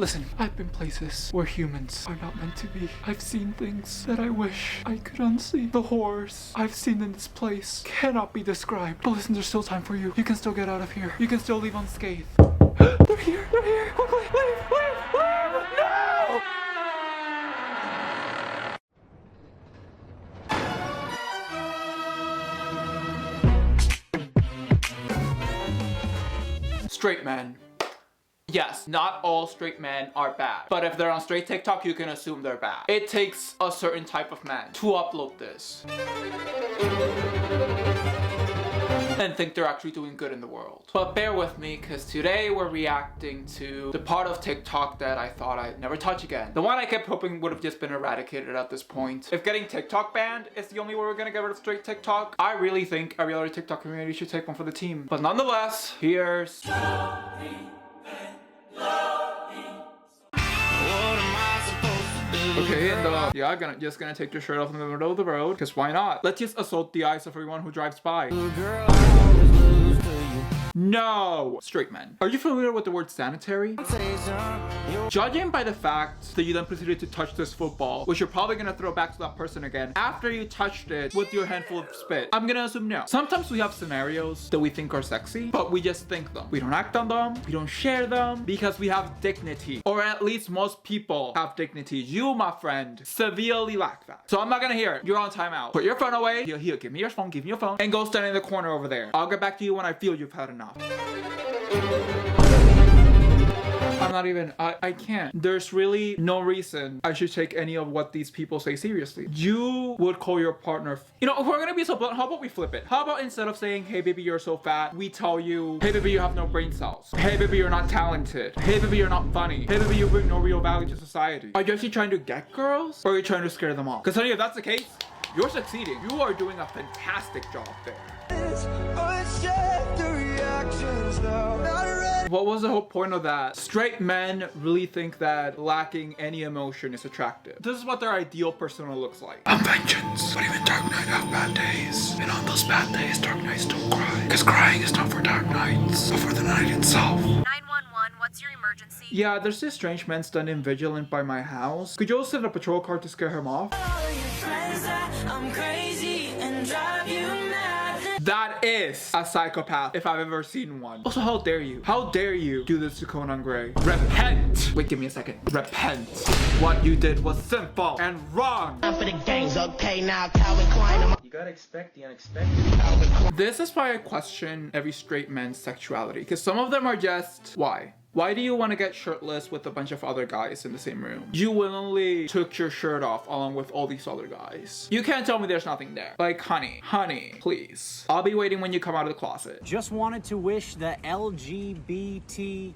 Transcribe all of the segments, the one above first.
Listen, I've been places where humans are not meant to be. I've seen things that I wish I could unsee. The horrors I've seen in this place cannot be described. But listen, there's still time for you. You can still get out of here. You can still leave unscathed. They're here! They're here! Quickly! Leave! Leave! No! Straight men. Yes, not all straight men are bad, but if they're on straight TikTok, you can assume they're bad. It takes a certain type of man to upload this and think they're actually doing good in the world. But bear with me, because today we're reacting to the part of TikTok that I thought I'd never touch again. The one I kept hoping would have just been eradicated at this point. If getting TikTok banned is the only way we're gonna get rid of straight TikTok, I really think every other TikTok community should take one for the team. But nonetheless, here's... Okay, and yeah, just gonna take your shirt off in the middle of the road, because why not? Let's just assault the eyes of everyone who drives by. No! Straight men. Are you familiar with the word sanitary? Judging by the fact that you then proceeded to touch this football, which you're probably gonna throw back to that person again after you touched it with your handful of spit, I'm gonna assume no. Sometimes we have scenarios that we think are sexy, but we just think them. We don't act on them, we don't share them, because we have dignity. Or at least most people have dignity. You, my friend, severely lack that. So I'm not gonna hear it. You're on timeout. Put your phone away. Here, give me your phone, give me your phone, and go stand in the corner over there. I'll get back to you when I feel you've had enough. I'm not even, I can't. There's really no reason I should take any of what these people say seriously. You would call your partner, you know, if we're gonna be so blunt, how about we flip it? How about instead of saying, hey baby, you're so fat, we tell you, hey baby, you have no brain cells. Hey baby, you're not talented. Hey baby, you're not funny. Hey baby, you bring no real value to society. Are you actually trying to get girls? Or are you trying to scare them off? Because honey, if that's the case, you're succeeding. You are doing a fantastic job there. What was the whole point of that? Straight men really think that lacking any emotion is attractive. This is what their ideal persona looks like. I'm vengeance, but even Dark Knight have bad days. And on those bad days, Dark Knights don't cry. Because crying is not for Dark Knights, but for the night itself. 911, what's your emergency? Yeah, there's this strange man standing vigilant by my house. Could you all send a patrol car to scare him off? I'm crazy and drive you mad. That is a psychopath if I've ever seen one. Also, how dare you? How dare you do this to Conan Gray? Repent! Wait, give me a second. Repent. What you did was simple and wrong. For the gangs, okay, now Calvin Klein. You gotta expect the unexpected. This is why I question every straight man's sexuality. Because some of them are just, why? Why do you want to get shirtless with a bunch of other guys in the same room? You willingly took your shirt off along with all these other guys. You can't tell me there's nothing there. Like, honey, please. I'll be waiting when you come out of the closet. Just wanted to wish the LGBTQ+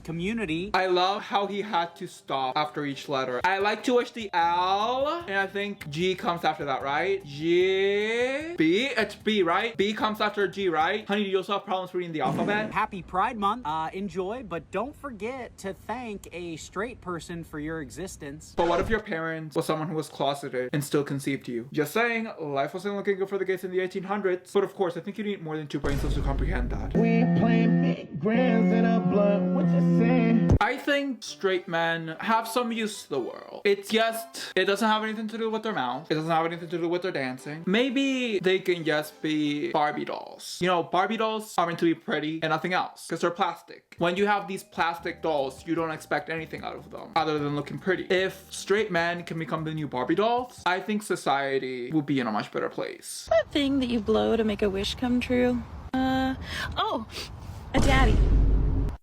community. I love how he had to stop after each letter. I like to wish the L, and I think G comes after that, right? G, B, it's B, right? B comes after G, right? Honey, do you also have problems reading the alphabet? Happy Pride Month. Enjoy, but don't forget to thank a straight person for your existence. But what if your parents was someone who was closeted and still conceived you? Just saying, life wasn't looking good for the gays in the 1800s. But of course, I think you need more than 2 brain cells to comprehend that. We playing big grams in a blunt, what you saying? I think straight men have some use to the world. It's just, it doesn't have anything to do with their mouth. It doesn't have anything to do with their dancing. Maybe they can just be Barbie dolls. You know, Barbie dolls are meant to be pretty and nothing else, because they're plastic. When you have these plastic dolls, you don't expect anything out of them other than looking pretty. If straight men can become the new Barbie dolls, I think society will be in a much better place. That thing that you blow to make a wish come true? Oh, a daddy.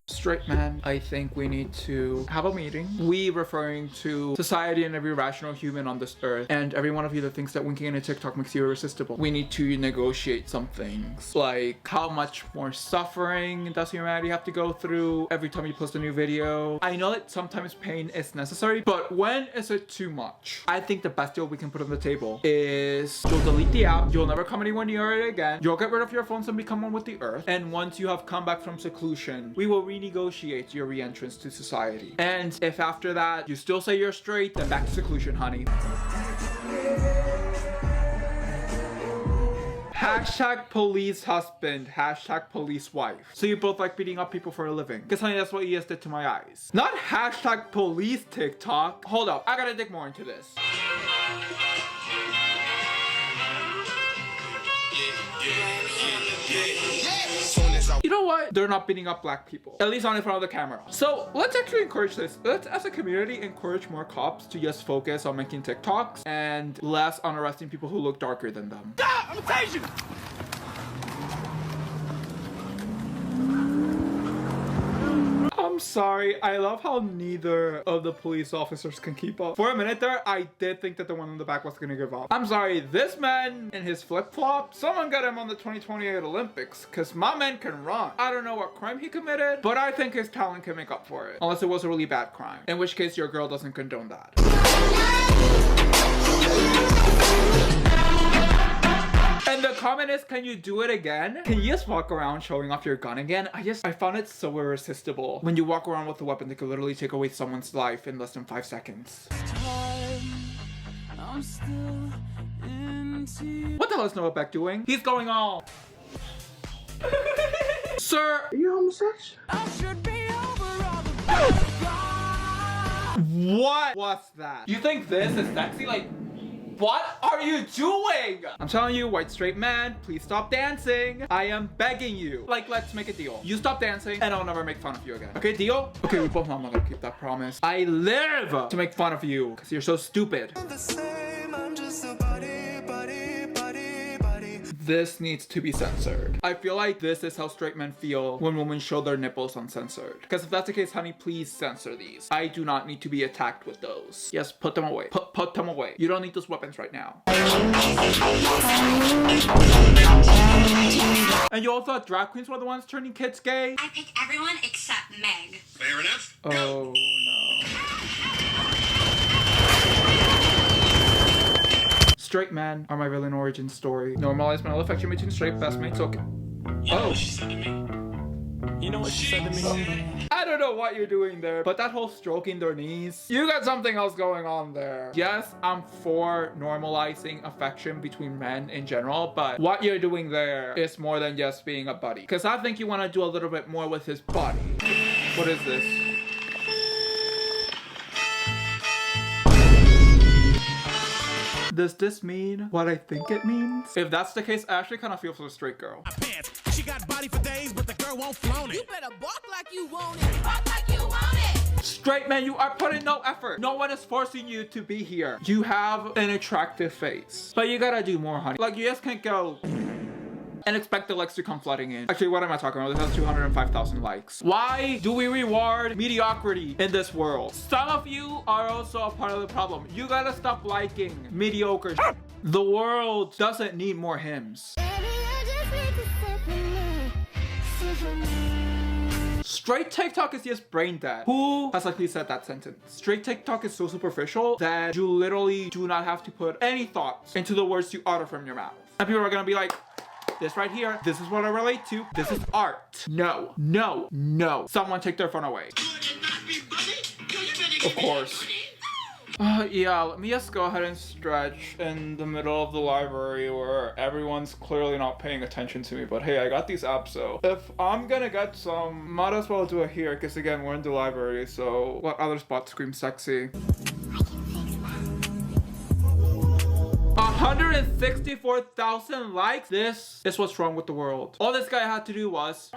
Straight men, I think we need to have a meeting. We referring to society and every rational human on this earth, and every one of you that thinks that winking in a TikTok makes you irresistible. We need to negotiate some things, like how much more suffering does humanity have to go through every time you post a new video. I know that sometimes pain is necessary, but when is it too much? I think the best deal we can put on the table is you'll delete the app, you'll never come anywhere near it again, you'll get rid of your phones and become one with the earth, and once you have come back from seclusion, we will renegotiate your re-entrance to society. And if after that you still say you're straight, then back to seclusion, honey. Hashtag police husband, hashtag police wife. So you both like beating up people for a living. Because honey, that's what ES did to my eyes. Not hashtag police TikTok. Hold up, I gotta dig more into this. You know what? They're not beating up black people. At least not in front of the camera. So let's actually encourage this. Let's, as a community, encourage more cops to just focus on making TikToks and less on arresting people who look darker than them. Ah, I'm a Asian! I'm sorry, I love how neither of the police officers can keep up. For a minute there, I did think that the one in the back was gonna give up. I'm sorry, this man in his flip-flop, someone got him on the 2028 Olympics, cause my man can run. I don't know what crime he committed, but I think his talent can make up for it. Unless it was a really bad crime, in which case your girl doesn't condone that. And the comment is, can you do it again? Can you just walk around showing off your gun again? I found it so irresistible. When you walk around with a weapon that could literally take away someone's life in less than 5 seconds. What the hell is Noah Beck doing? He's going all. Sir, are you homosexual? What was that? You think this is sexy? Like, what are you doing? I'm telling you, white straight man, please stop dancing. I am begging you. Like, let's make a deal. You stop dancing and I'll never make fun of you again. Okay, deal? Okay, we both know I'm not gonna keep that promise. I live to make fun of you because you're so stupid. This needs to be censored. I feel like this is how straight men feel when women show their nipples uncensored. Because if that's the case, honey, please censor these. I do not need to be attacked with those. Yes, put them away. Put them away. You don't need those weapons right now. And you all thought drag queens were the ones turning kids gay? I pick everyone except Meg. Fair enough. Oh, no. Straight men are my villain origin story. Normalize male affection between straight best mates, okay. You know what she said to me? You know what she said to me? I don't know what you're doing there, but that whole stroking their knees, you got something else going on there. Yes, I'm for normalizing affection between men in general, but what you're doing there is more than just being a buddy. Because I think you want to do a little bit more with his body. What is this? Does this mean what I think it means? If that's the case, I actually kind of feel for the straight girl. She got body for days, but the girl won't flaunt it. You better bark like you want it. Bark like you want it. Straight man, you are putting no effort. No one is forcing you to be here. You have an attractive face, but you gotta do more, honey. Like, you just can't go and expect the likes to come flooding in. Actually, what am I talking about? This has 205,000 likes. Why do we reward mediocrity in this world? Some of you are also a part of the problem. You gotta stop liking mediocre. The world doesn't need more hymns. Straight TikTok is just brain dead. Who has likely said that sentence? Straight TikTok is so superficial that you literally do not have to put any thoughts into the words you utter from your mouth. And people are gonna be like, this right here, this is what I relate to. This is art. No, no, no. Someone take their phone away. Of course. Yeah, let me just go ahead and stretch in the middle of the library where everyone's clearly not paying attention to me. But hey, I got these apps, so if I'm gonna get some, might as well do it here. Because again, we're in the library, so what other spot screams sexy? 164,000 likes? This is what's wrong with the world. All this guy had to do was...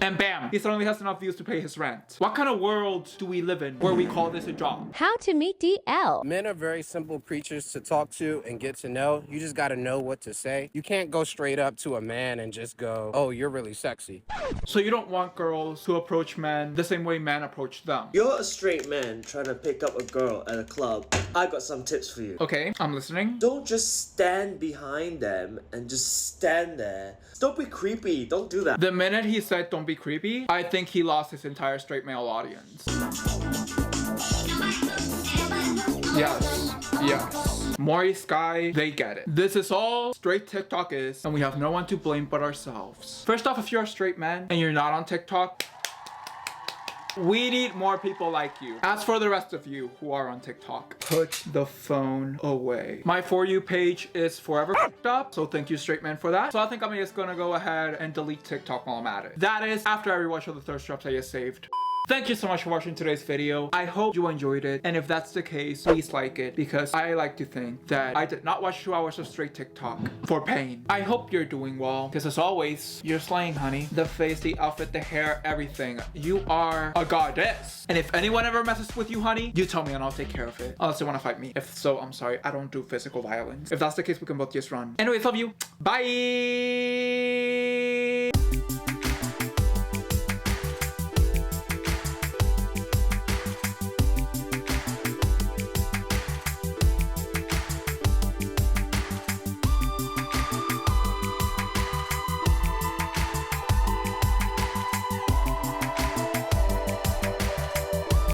and bam, he suddenly has enough views to pay his rent. What kind of world do we live in where we call this a job? How to meet DL. Men are very simple creatures to talk to and get to know. You just gotta know what to say. You can't go straight up to a man and just go, oh, you're really sexy. So you don't want girls to approach men the same way men approach them. You're a straight man trying to pick up a girl at a club. I got some tips for you. Okay, I'm listening. Don't just stand behind them and just stand there. Don't be creepy. Don't do that. The minute he said don't be creepy, I think he lost his entire straight male audience. Yes, yes. Maury, Sky, they get it. This is all straight TikTok is, and we have no one to blame but ourselves. First off, if you're a straight man and you're not on TikTok, We need more people like you. As for the rest of you who are on TikTok, put the phone away. My For You page is forever fucked up, so thank you, straight man, for that. So I think I'm just gonna go ahead and delete TikTok while I'm at it. That is after I rewatch all the thirst traps I just saved. Thank you so much for watching today's video. I hope you enjoyed it, and if that's the case, please like it, because I like to think that I did not watch 2 hours of straight TikTok for pain. I hope you're doing well, because as always, you're slaying, honey. The face, the outfit, the hair, everything. You are a goddess. And if anyone ever messes with you, honey, you tell me and I'll take care of it. Unless they want to fight me. If so, I'm sorry. I don't do physical violence. If that's the case, we can both just run. Anyways, love you. Bye!